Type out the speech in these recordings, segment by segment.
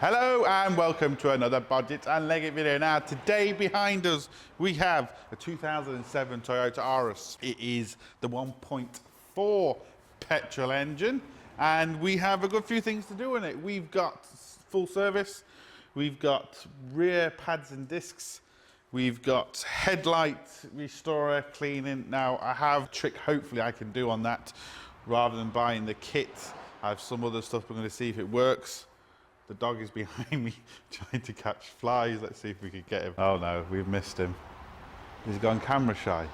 Hello and welcome to another Bodgit and Leggit video. Now today behind us we have a 2007 Toyota Auris. It is the 1.4 petrol engine and we have a good few things to do in it. We've got full service, we've got rear pads and discs, we've got headlight restorer cleaning. Now I have a trick hopefully I can do on that rather than buying the kit. I have some other stuff we're going to see if it works. The dog is behind me trying to catch flies. Let's see if we could get him. Oh no, we've missed him. He's gone camera shy.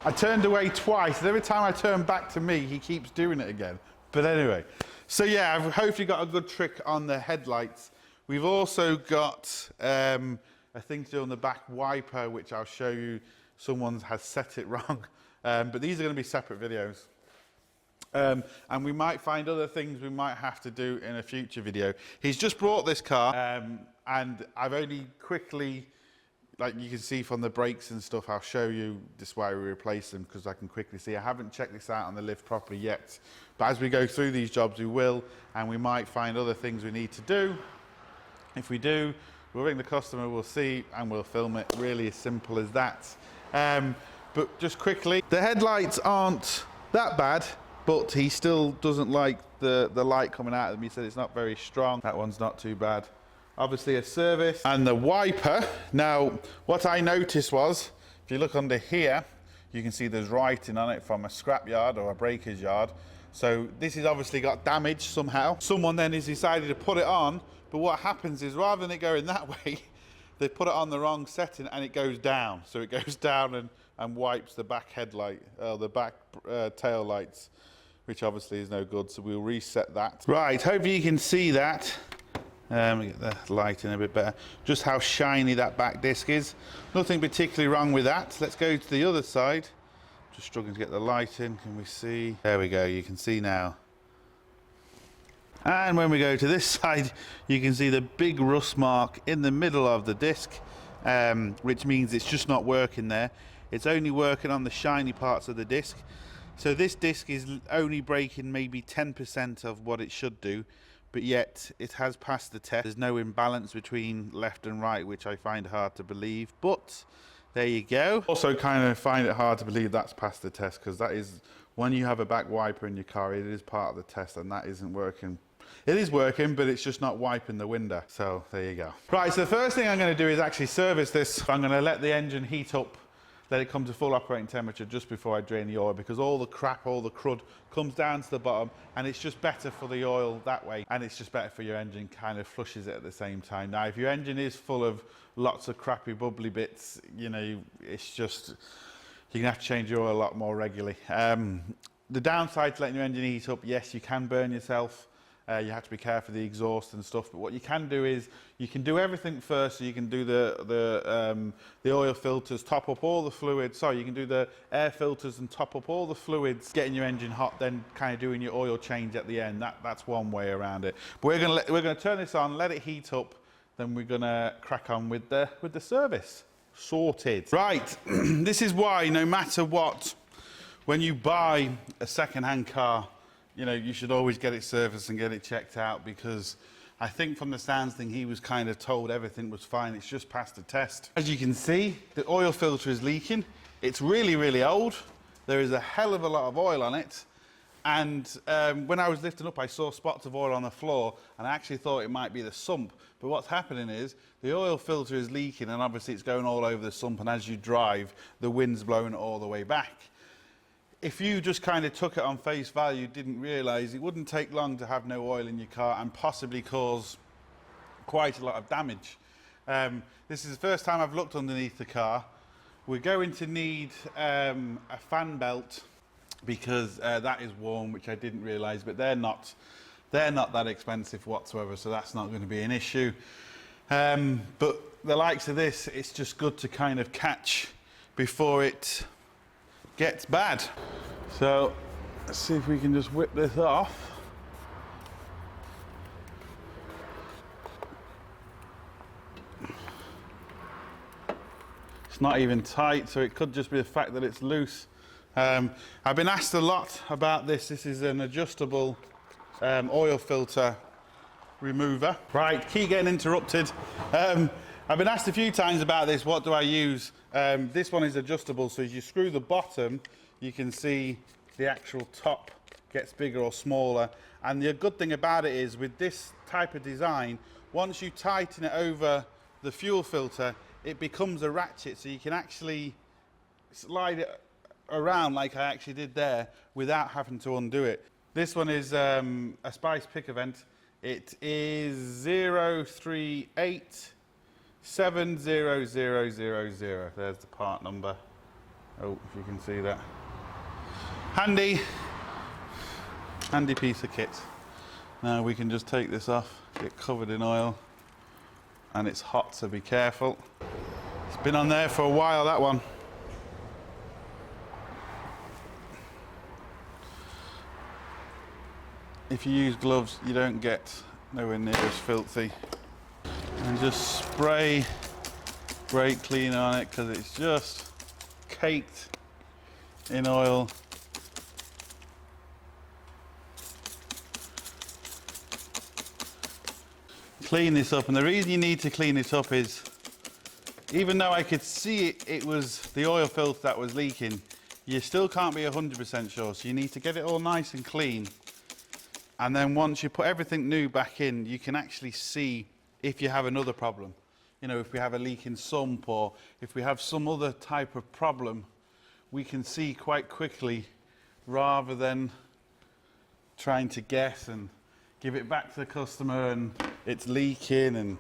I turned away twice, and every time I turn back to me, he keeps doing it again. But anyway, so yeah, I've hopefully got a good trick on the headlights. We've also got a thing to do on the back wiper, which I'll show you. Someone has set it wrong. But these are going to be separate videos. And we might find other things we might have to do in a future video. He's just brought this car, and I've only quickly, like you can see from the brakes and stuff, I'll show you this why we replace them because I can quickly see. I haven't checked this out on the lift properly yet. But as we go through these jobs, we will, and we might find other things we need to do. If we do, we'll ring the customer, we'll see, and we'll film it. Really as simple as that. But just quickly, the headlights aren't that bad, but he still doesn't like the light coming out of them. He said it's not very strong. That one's not too bad. Obviously a service. And the wiper. Now, what I noticed was, if you look under here, you can see there's writing on it from a scrap yard or a breaker's yard. So this has obviously got damaged somehow. Someone then has decided to put it on, but what happens is rather than it going that way, they put it on the wrong setting and it goes down. So it goes down and wipes the back headlight, the back tail lights, which obviously is no good. So we'll reset that. Right, hopefully you can see that. Get the light in a bit better. Just how shiny that back disc is. Nothing particularly wrong with that. Let's go to the other side. Just struggling to get the light in. Can we see? There we go. You can see now. And when we go to this side, you can see the big rust mark in the middle of the disc, which means it's just not working there. It's only working on the shiny parts of the disc. So this disc is only breaking maybe 10% of what it should do, but yet it has passed the test. There's no imbalance between left and right, which I find hard to believe, but there you go. Also kind of find it hard to believe that's passed the test, because that is, when you have a back wiper in your car, it is part of the test, and that isn't working. It is working, but it's just not wiping the window. So there you go. Right, so the first thing I'm going to do is actually service this. I'm going to let the engine heat up, let it come to full operating temperature just before I drain the oil, because all the crap, all the crud comes down to the bottom, and it's just better for the oil that way, and it's just better for your engine, kind of flushes it at the same time. Now, if your engine is full of lots of crappy bubbly bits, you know, it's just, you're going to have to change your oil a lot more regularly. The downside to letting your engine heat up, yes, you can burn yourself. You have to be careful of the exhaust and stuff, but what you can do is you can do everything first. So you can do the oil filters, top up all the fluids. Sorry, you can do the air filters and top up all the fluids, getting your engine hot, then kind of doing your oil change at the end. That's one way around it. But we're gonna turn this on, let it heat up, then we're gonna crack on with the service. Sorted. Right, this is why no matter what, when you buy a second-hand car, you know, you should always get it serviced and get it checked out, because I think from the sounds thing, he was kind of told everything was fine. It's just passed the test. As you can see, the oil filter is leaking. It's really, really old. There is a hell of a lot of oil on it. And when I was lifting up, I saw spots of oil on the floor, and I actually thought it might be the sump. But what's happening is the oil filter is leaking, and obviously it's going all over the sump, and as you drive, the wind's blowing it all the way back. If you just kind of took it on face value, didn't realise, it wouldn't take long to have no oil in your car and possibly cause quite a lot of damage. This is the first time I've looked underneath the car. We're going to need a fan belt, because that is warm, which I didn't realise, but they're not that expensive whatsoever, so that's not going to be an issue. But the likes of this, it's just good to kind of catch before it gets bad. So let's see if we can just whip this off. It's not even tight, so it could just be the fact that it's loose I've been asked a lot about this. This is an adjustable oil filter remover. Right, keep getting interrupted. I've been asked a few times about this. What do I use? This one is adjustable, so as you screw the bottom, you can see the actual top gets bigger or smaller. And the good thing about it is, with this type of design, once you tighten it over the fuel filter, it becomes a ratchet, so you can actually slide it around like I actually did there without having to undo it. This one is a Spice pick event. It is 0387000. There's the part number. Oh, if you can see that. Handy piece of kit. Now we can just take this off, get covered in oil, and it's hot, so be careful. It's been on there for a while, that one. If you use gloves, you don't get nowhere near as filthy. And just spray brake cleaner on it, because it's just caked in oil. Clean this up, and the reason you need to clean it up is, even though I could see it was the oil filter that was leaking, you still can't be 100% sure, so you need to get it all nice and clean. And then once you put everything new back in, you can actually see if you have another problem. You know, if we have a leak in sump, or if we have some other type of problem, we can see quite quickly, rather than trying to guess and give it back to the customer and it's leaking and,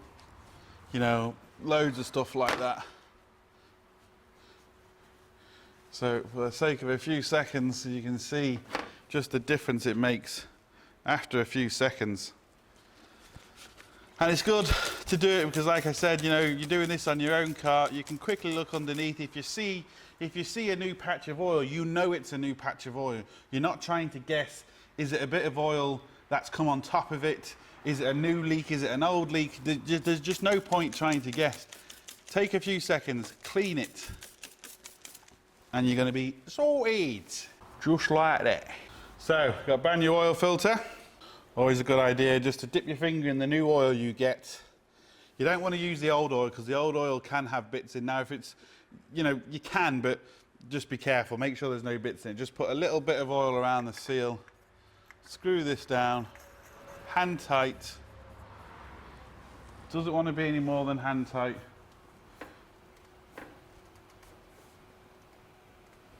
you know, loads of stuff like that. So for the sake of a few seconds, you can see just the difference it makes after a few seconds. And it's good to do it because, like I said, you know, you're doing this on your own car, you can quickly look underneath. If you see a new patch of oil, you know it's a new patch of oil. You're not trying to guess, is it a bit of oil that's come on top of it? Is it a new leak? Is it an old leak? There's just no point trying to guess. Take a few seconds, clean it, and you're going to be sorted, just like that. So, got a brand new oil filter. Always a good idea just to dip your finger in the new oil you get. You don't want to use the old oil because the old oil can have bits in. Now, if it's, you know, you can, but just be careful. Make sure there's no bits in it. Just put a little bit of oil around the seal. Screw this down, hand tight. Doesn't want to be any more than hand tight.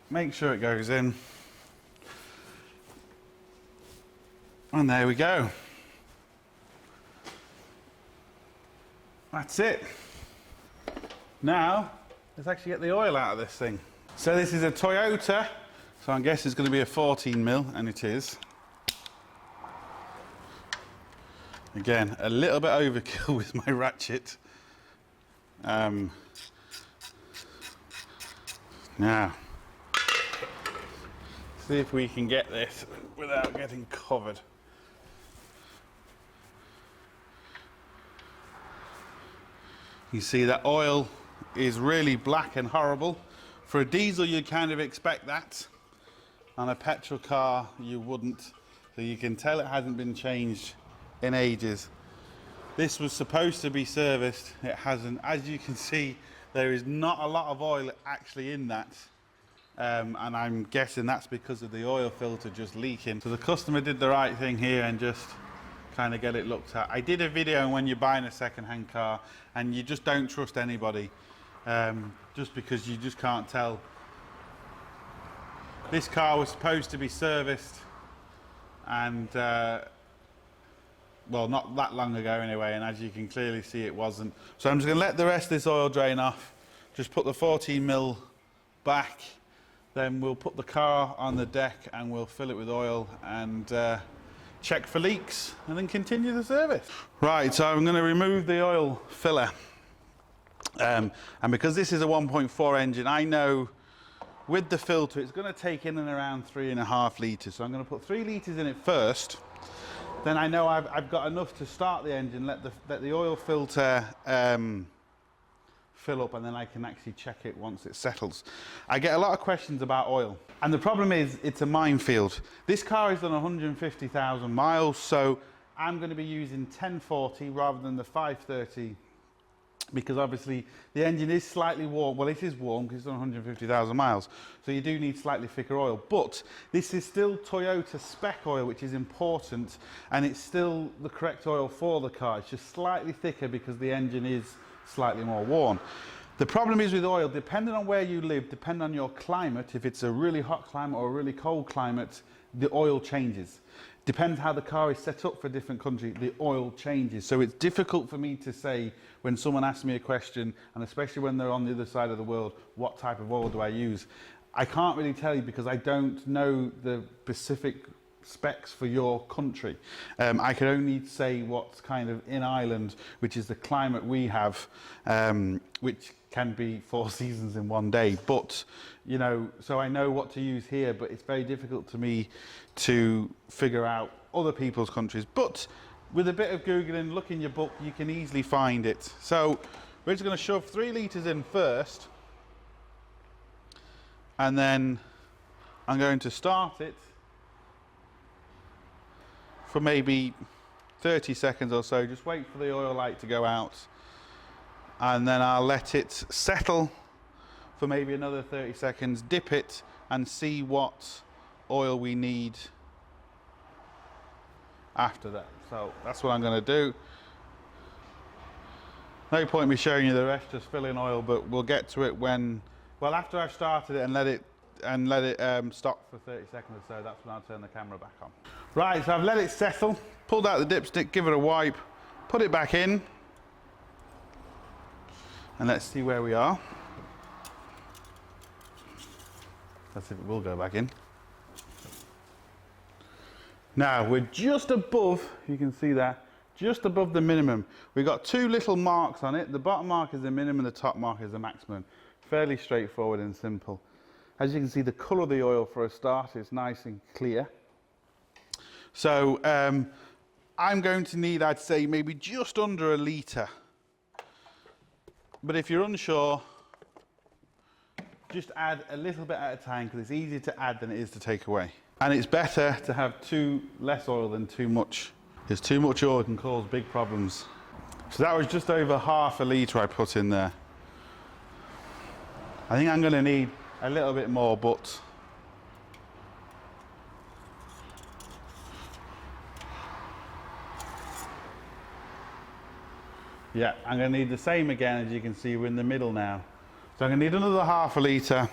Make sure it goes in. And there we go. That's it. Now, let's actually get the oil out of this thing. So this is a Toyota, so I guess it's going to be a 14mm, and it is. Again, a little bit overkill with my ratchet. Now, see if we can get this without getting covered. You see that oil is really black and horrible. For a diesel, you'd kind of expect that. On a petrol car, you wouldn't. So you can tell it hasn't been changed in ages. This was supposed to be serviced. It hasn't. As you can see, there is not a lot of oil actually in that. And I'm guessing that's because of the oil filter just leaking. So the customer did the right thing here and just kind of get it looked at. I did a video on when you're buying a second-hand car and you just don't trust anybody, just because you just can't tell. This car was supposed to be serviced, and well, not that long ago anyway, and as you can clearly see, it wasn't. So I'm just going to let the rest of this oil drain off, just put the 14mm back, then we'll put the car on the deck and we'll fill it with oil and check for leaks and then continue the service. Right, so I'm going to remove the oil filler, and because this is a 1.4 engine, I know with the filter it's going to take in and around 3.5 litres. So I'm going to put 3 litres in it first, then I know I've got enough to start the engine, let the oil filter fill up, and then I can actually check it once it settles. I get a lot of questions about oil, and the problem is it's a minefield. This car is done 150,000 miles, so I'm going to be using 1040 rather than the 530, because obviously the engine is slightly warm. Well, it is warm because it's done 150,000 miles, so you do need slightly thicker oil. But this is still Toyota spec oil, which is important, and it's still the correct oil for the car. It's just slightly thicker because the engine is slightly more worn. The problem is with oil, depending on where you live, depending on your climate, if it's a really hot climate or a really cold climate, the oil changes. Depends how the car is set up for a different country, the oil changes. So it's difficult for me to say when someone asks me a question, and especially when they're on the other side of the world, what type of oil do I use? I can't really tell you because I don't know the specific specs for your country. I can only say what's kind of in Ireland, which is the climate we have, which can be 4 seasons in one day. But, you know, so I know what to use here, but it's very difficult to me to figure out other people's countries. But with a bit of Googling, look in your book, you can easily find it. So we're just going to shove 3 litres in first, and then I'm going to start it for maybe 30 seconds or so. Just wait for the oil light to go out, and then I'll let it settle for maybe another 30 seconds, dip it and see what oil we need after that. So that's what I'm going to do. No point me showing you the rest, just fill in oil, but we'll get to it when, well, after I've started it and let it stop for 30 seconds or so. That's when I'll turn the camera back on. Right, so I've let it settle, pulled out the dipstick, give it a wipe, put it back in, and let's see where we are. Let's see if it will go back in. Now we're just above, you can see that, just above the minimum. We've got 2 little marks on it. The bottom mark is the minimum, the top mark is the maximum. Fairly straightforward and simple. As you can see, the colour of the oil for a start is nice and clear. So I'm going to need, I'd say, maybe just under 1 litre. But if you're unsure, just add a little bit at a time, because it's easier to add than it is to take away. And it's better to have less oil than too much, because too much oil can cause big problems. So that was just over ½ litre I put in there. I think I'm going to need a little bit more, but yeah, I'm going to need the same again. As you can see, we're in the middle now. So I'm going to need another ½ litre.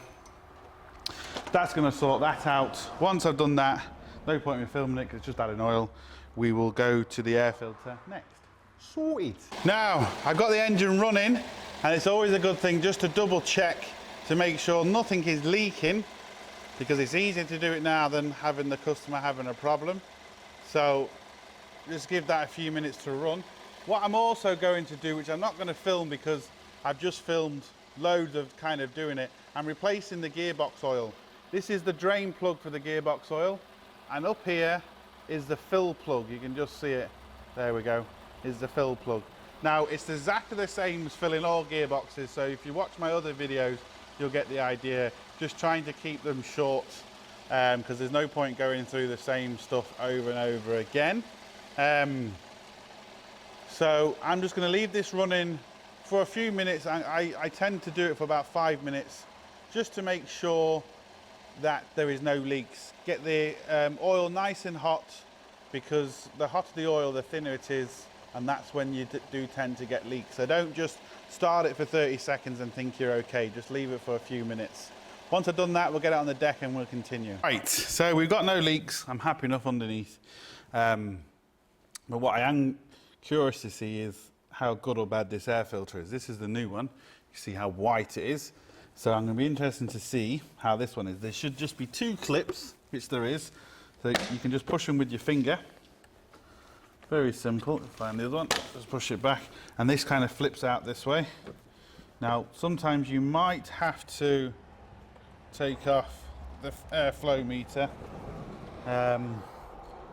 That's going to sort that out. Once I've done that, no point in filming it because it's just adding oil. We will go to the air filter next. Sorted. Now, I've got the engine running, and it's always a good thing just to double check to make sure nothing is leaking, because it's easier to do it now than having the customer having a problem. So just give that a few minutes to run. What I'm also going to do, which I'm not going to film because I've just filmed loads of kind of doing it, I'm replacing the gearbox oil. This is the drain plug for the gearbox oil, and up here is the fill plug. You can just see it. There we go, is the fill plug. Now it's exactly the same as filling all gearboxes, so if you watch my other videos you'll get the idea. Just trying to keep them short, because there's no point going through the same stuff over and over again. So I'm just going to leave this running for a few minutes. I tend to do it for about 5 minutes, just to make sure that there is no leaks. Get the oil nice and hot, because the hotter the oil, the thinner it is, and that's when you do tend to get leaks. So don't just start it for 30 seconds and think you're okay. Just leave it for a few minutes. Once I've done that, we'll get it on the deck and we'll continue. Right, so we've got no leaks. I'm happy enough underneath. But what I am curious to see is how good or bad this air filter is. This is the new one. You see how white it is. So I'm going to be interested to see how this one is. There should just be 2 clips, which there is. So you can just push them with your finger. Very simple. Find the other one, just push it back, and this kind of flips out this way. Now, sometimes you might have to take off the airflow meter,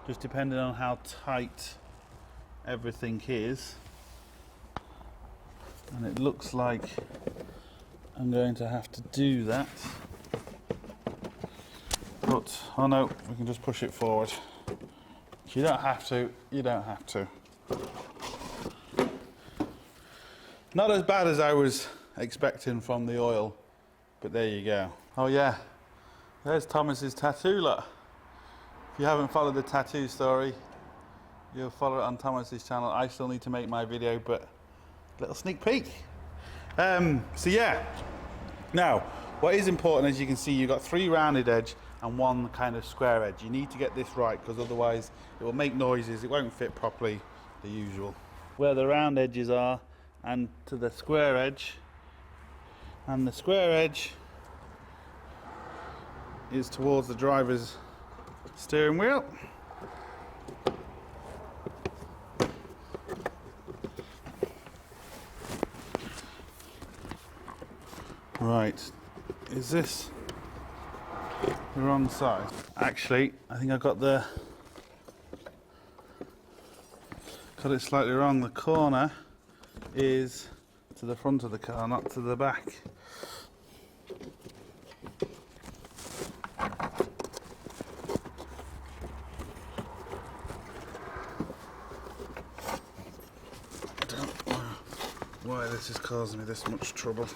just depending on how tight everything is. And it looks like I'm going to have to do that. But, oh no, we can just push it forward. If you don't have to, you don't have to. Not as bad as I was expecting from the oil, but there you go. Oh yeah, there's Thomas's tattoo, look. If you haven't followed the tattoo story, you'll follow it on Thomas's channel. I still need to make my video, but little sneak peek. So yeah, now what is important, as you can see, you've got 3 rounded edge and 1 kind of square edge. You need to get this right, because otherwise it will make noises, it won't fit properly, the usual. Where the round edges are and to the square edge, and the square edge is towards the driver's steering wheel. Right, is this the wrong side? Actually, I think I got it slightly wrong. The corner is to the front of the car, not to the back. I don't know why this is causing me this much trouble.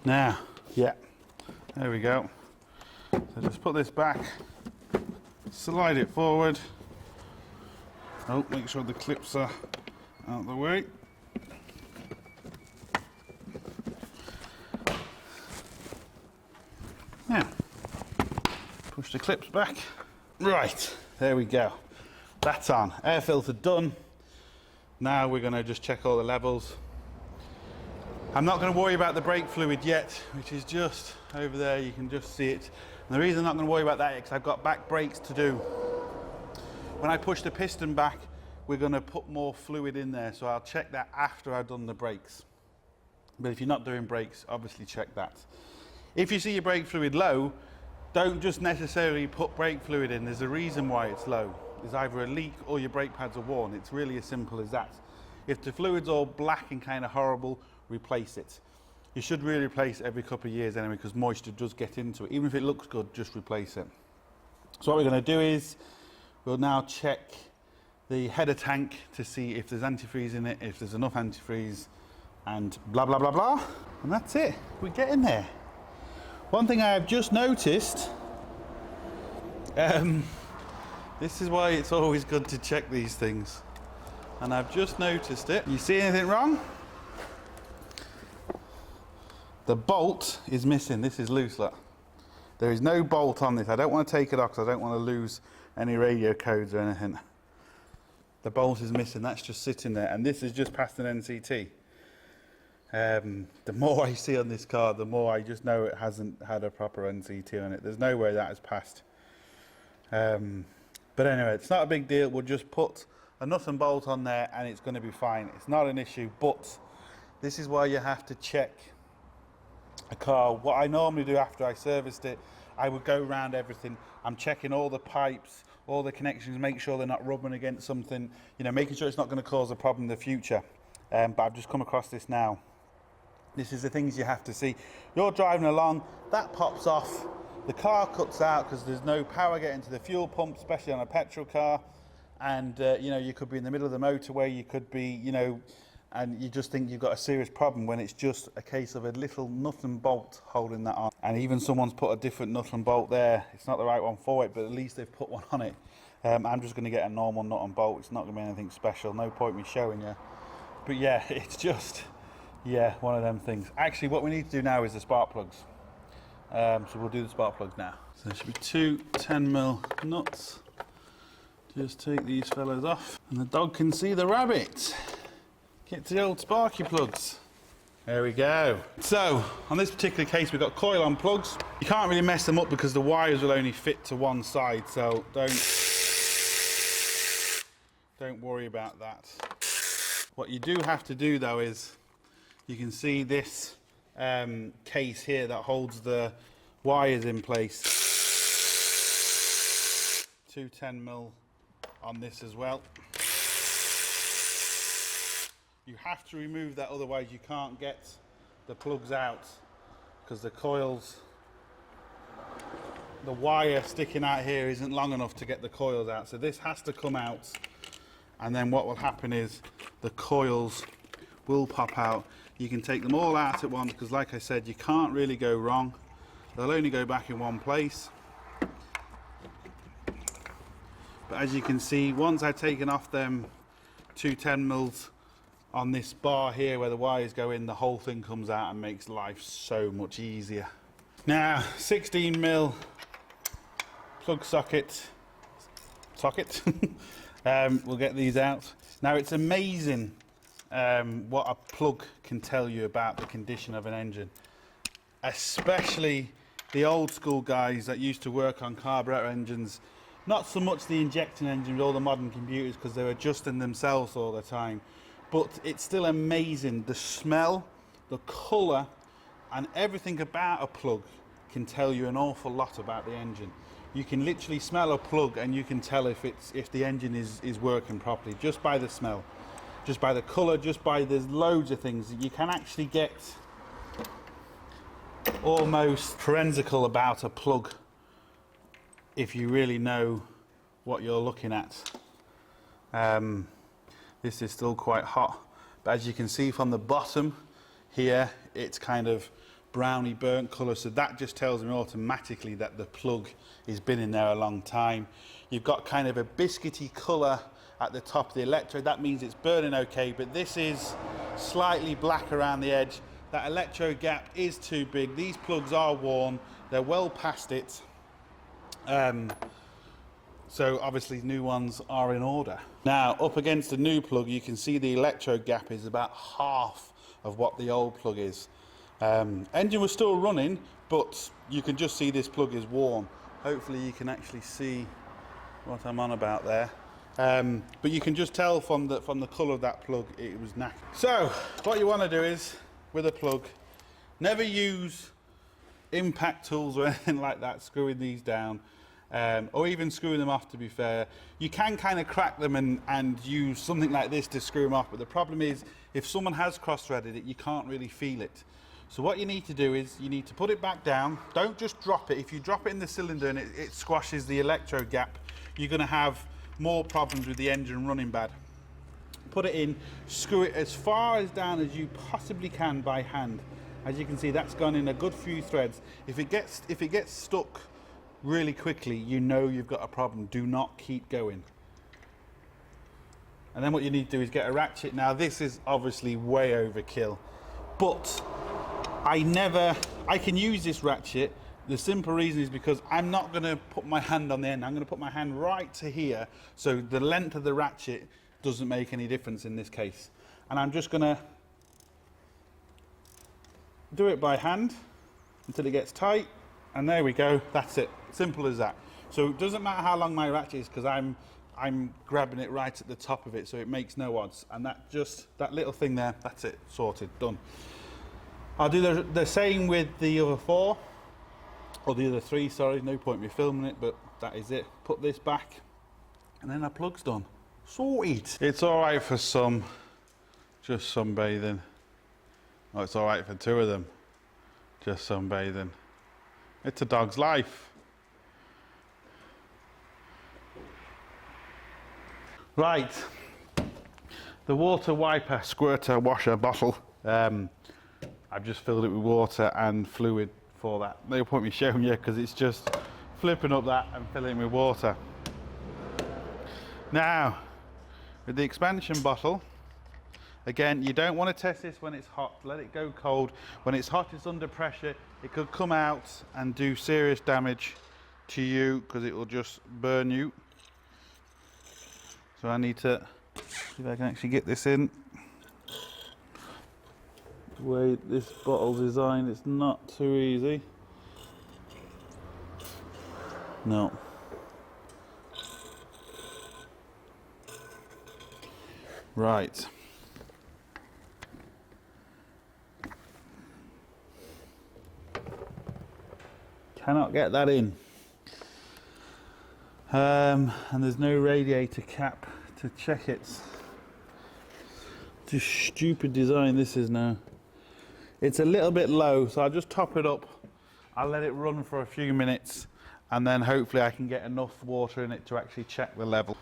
Now, yeah, there we go. So just put this back, slide it forward. Oh, make sure the clips are out of the way. Now, push the clips back. Right, there we go. That's on. Air filter done. Now we're going to just check all the levels. I'm not going to worry about the brake fluid yet, which is just over there. You can just see it. And the reason I'm not going to worry about that is because I've got back brakes to do. When I push the piston back, we're going to put more fluid in there, so I'll check that after I've done the brakes. But if you're not doing brakes, obviously check that. If you see your brake fluid low, don't just necessarily put brake fluid in. There's a reason why it's low. There's either a leak or your brake pads are worn. It's really as simple as that. If the fluid's all black and kind of horrible, replace it. You should really replace it every couple of years anyway, because moisture does get into it. Even if it looks good, just replace it. So what we're going to do is we'll now check the header tank to see if there's antifreeze in it, if there's enough antifreeze, and blah blah blah blah. And that's it. We're getting there. One thing I have just noticed, this is why it's always good to check these things, and I've just noticed it. You see anything wrong? The bolt is missing. This is loose, look. There is no bolt on this. I don't want to take it off because I don't want to lose any radio codes or anything. The bolt is missing. That's just sitting there, and this is just past an NCT. The more I see on this car, the more I just know it hasn't had a proper NCT on it. There's no way that has passed. But anyway, it's not a big deal. We'll just put a nut and bolt on there and it's going to be fine. It's not an issue, but this is why you have to check a car. What I normally do after I serviced it, I would go around everything. I'm checking all the pipes, all the connections, make sure they're not rubbing against something, you know, making sure it's not going to cause a problem in the future. But I've just come across this now. This is the things you have to see. You're driving along, that pops off, the car cuts out because there's no power getting to the fuel pump, especially on a petrol car. And you know, you could be in the middle of the motorway, you could be, you know, and you just think you've got a serious problem when it's just a case of a little nut and bolt holding that on. And even someone's put a different nut and bolt there. It's not the right one for it, but at least they've put one on it. I'm just going to get a normal nut and bolt. It's not going to be anything special. No point me showing you. But yeah, it's just, yeah, one of them things. Actually, what we need to do now is the spark plugs. So we'll do the spark plugs now. So there should be two 10mm nuts. Just take these fellas off and the dog can see the rabbit. Get to the old sparky plugs. There we go. So on this particular case we've got coil on plugs. You can't really mess them up because the wires will only fit to one side, so don't worry about that. What you do have to do though is, you can see this case here that holds the wires in place. Two 10mm on this as well. You have to remove that, otherwise you can't get the plugs out, because the coils, the wire sticking out here isn't long enough to get the coils out. So this has to come out, and then what will happen is the coils will pop out. You can take them all out at once, because like I said, you can't really go wrong. They'll only go back in one place. But as you can see, once I've taken off them 2 10mm on this bar here where the wires go in, the whole thing comes out and makes life so much easier. Now, 16mm plug socket, we'll get these out. Now, it's amazing what a plug can tell you about the condition of an engine, especially the old school guys that used to work on carburetor engines. Not so much the injection engine with all the modern computers, because they're adjusting themselves all the time, but it's still amazing. The smell, the colour, and everything about a plug can tell you an awful lot about the engine. You can literally smell a plug and you can tell if the engine is working properly, just by the smell, just by the colour, just by, there's loads of things. You can actually get almost forensical about a plug if you really know what you're looking at. This is still quite hot, but as you can see from the bottom here, it's kind of browny burnt colour, so that just tells me automatically that the plug has been in there a long time. You've got kind of a biscuity colour at the top of the electrode. That means it's burning okay, but this is slightly black around the edge. That electrode gap is too big. These plugs are worn, they're well past it. So obviously new ones are in order. Now, up against the new plug, you can see the electrode gap is about half of what the old plug is. Engine was still running, but you can just see this plug is worn. Hopefully you can actually see what I'm on about there. But you can just tell from the colour of that plug, it was knackered. So what you want to do is, with a plug, never use impact tools or anything like that screwing these down, or even screwing them off. To be fair, you can kind of crack them and use something like this to screw them off, but the problem is if someone has cross-threaded it, you can't really feel it. So what you need to do is you need to put it back down. Don't just drop it. If you drop it in the cylinder and it squashes the electrode gap, you're going to have more problems with the engine running bad. Put it in, screw it as far as down as you possibly can by hand. As you can see, that's gone in a good few threads. If it gets stuck really quickly, you know you've got a problem. Do not keep going. And then what you need to do is get a ratchet. Now this is obviously way overkill, but I can use this ratchet. The simple reason is because I'm not going to put my hand on the end. I'm going to put my hand right to here, so the length of the ratchet doesn't make any difference in this case. And I'm just going to do it by hand until it gets tight, and there we go. That's it. Simple as that. So it doesn't matter how long my ratchet is, because I'm grabbing it right at the top of it, so it makes no odds. And that little thing there, that's it, sorted, done. I'll do the same with the other 4, or the other 3, sorry, no point me filming it, but that is it. Put this back, and then our plug's done. Sorted. It's all right for some, just sunbathing. Oh, it's all right for 2 of them, just sunbathing. It's a dog's life. Right, the water wiper squirter washer bottle. I've just filled it with water and fluid for that. No point me showing you, because it's just flipping up that and filling it with water. Now, with the expansion bottle, again, you don't want to test this when it's hot. Let it go cold. When it's hot, it's under pressure. It could come out and do serious damage to you, because it will just burn you. So I need to see if I can actually get this in. The way this bottle's designed, it's not too easy. No. Right. Cannot get that in. And there's no radiator cap to check it. This stupid design this is now. It's a little bit low, so I'll just top it up. I'll let it run for a few minutes, and then hopefully I can get enough water in it to actually check the level.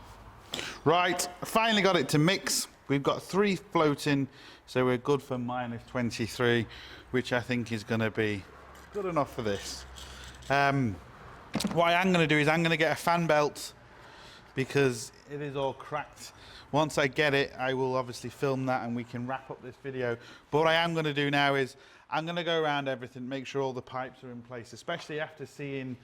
Right, I finally got it to mix. We've got 3 floating, so we're good for -23, which I think is going to be good enough for this. What I am going to do is I'm going to get a fan belt because it is all cracked. Once I get it, I will obviously film that and we can wrap up this video. But what I am going to do now is I'm going to go around everything, make sure all the pipes are in place, especially after seeing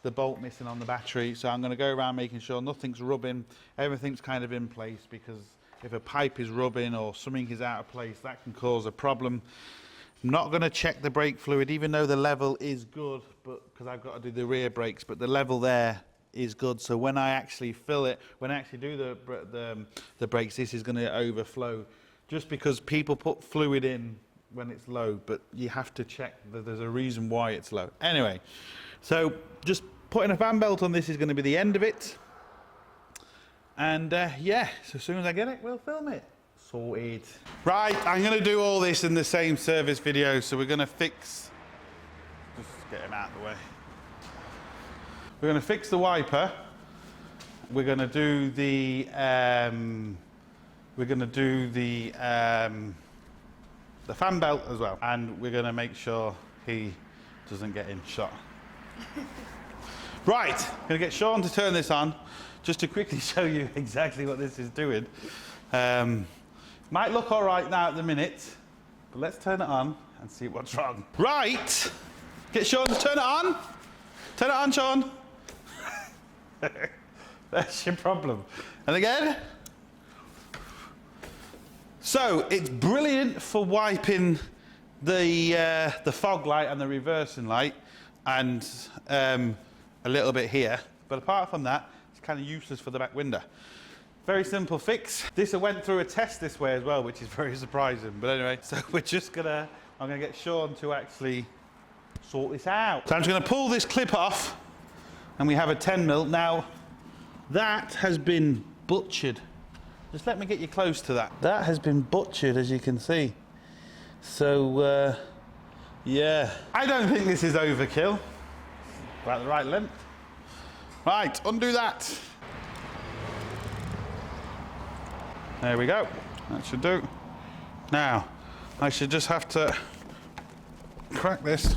the bolt missing on the battery. So I'm going to go around making sure nothing's rubbing, everything's kind of in place, because if a pipe is rubbing or something is out of place, that can cause a problem. I'm not going to check the brake fluid, even though the level is good, but because I've got to do the rear brakes, but the level there is good. So when I actually fill it, when I actually do the brakes, this is going to overflow, just because people put fluid in when it's low, but you have to check that there's a reason why it's low. Anyway, so just putting a fan belt on this is going to be the end of it. And yeah, so as soon as I get it, we'll film it. Sorted. Right, I'm going to do all this in the same service video, so we're going to fix, just get him out of the way. We're going to fix the wiper. We're going to do the fan belt as well, and we're going to make sure he doesn't get in shot. Right, I'm going to get Sean to turn this on, just to quickly show you exactly what this is doing. Might look all right now at the minute, but let's turn it on and see what's wrong. Right, get Sean to turn it on. Turn it on, Sean. That's your problem. And again. So it's brilliant for wiping the fog light and the reversing light, and a little bit here. But apart from that, it's kind of useless for the back window. Very simple fix. This went through a test this way as well, which is very surprising. But anyway, so we're just gonna, I'm gonna get Sean to actually sort this out. So I'm just gonna pull this clip off, and we have a 10mm. Now, that has been butchered. Just let me get you close to that. That has been butchered, as you can see. So, yeah. I don't think this is overkill. About the right length. Right, undo that. There we go. That should do. Now, I should just have to crack this.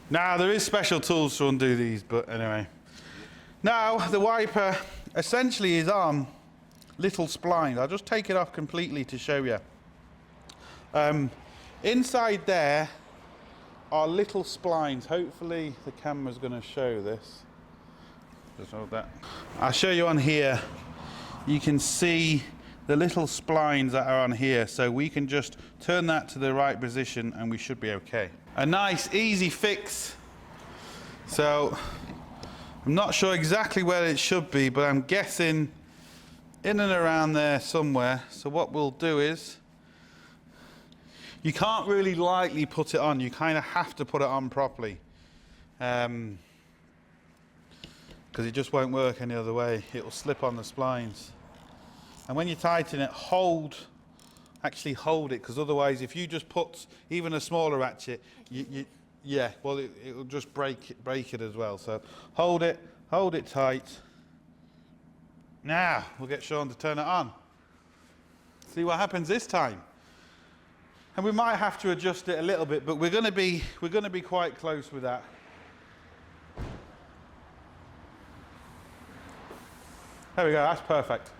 Now, there is special tools to undo these, but anyway. Now, the wiper essentially is on little splines. I'll just take it off completely to show you. Inside there are little splines. Hopefully the camera's going to show this. Just hold that. I'll show you on here. You can see the little splines that are on here, so we can just turn that to the right position and we should be okay. A nice easy fix. So I'm not sure exactly where it should be, but I'm guessing in and around there somewhere. So what we'll do is, you can't really lightly put it on, you kind of have to put it on properly, because it just won't work any other way. It will slip on the splines. And when you tighten it, actually hold it, because otherwise if you just put even a smaller ratchet, yeah, well it will just break it as well. So hold it tight. Now we'll get Sean to turn it on. See what happens this time. And we might have to adjust it a little bit, but we're going to be quite close with that. There we go. That's perfect.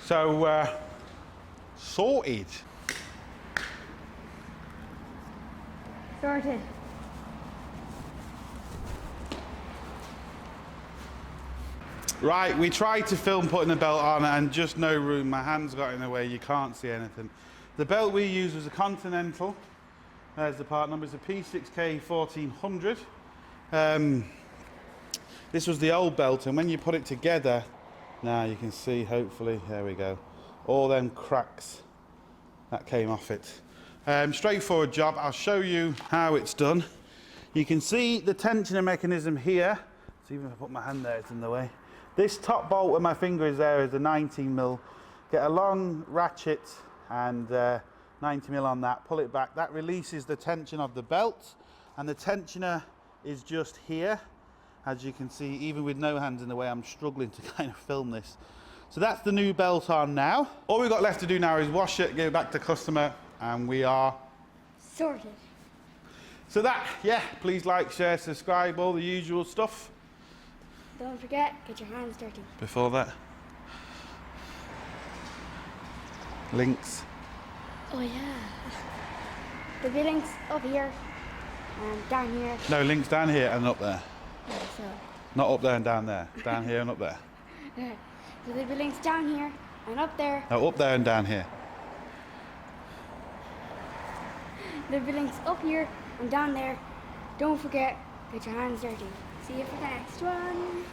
So sorted. Sorted. Right, we tried to film putting the belt on and just no room. My hands got in the way, you can't see anything. The belt we used was a Continental. There's the part number, it's a P6K 1400. This was the old belt, and when you put it together, now you can see, hopefully, there we go, all them cracks that came off it. Straightforward job. I'll show you how it's done. You can see the tensioning mechanism here. So even if I put my hand there, it's in the way. This top bolt where my finger is there is a 19mm. Get a long ratchet and 90 mil on that. Pull it back. That releases the tension of the belt, and the tensioner is just here. As you can see, even with no hands in the way, I'm struggling to kind of film this. So that's the new belt on now. All we've got left to do now is wash it, give it back to customer, and we are sorted. So that, yeah, please like, share, subscribe, all the usual stuff. Don't forget, get your hands dirty. Before that, links. Oh yeah. There'll be links up here and down here. No, links down here and up there. Yeah, so. Not up there and down there. Down here and up there. So there'll be links down here and up there. No, up there and down here. There'll be links up here and down there. Don't forget, get your hands dirty. See you for the next one.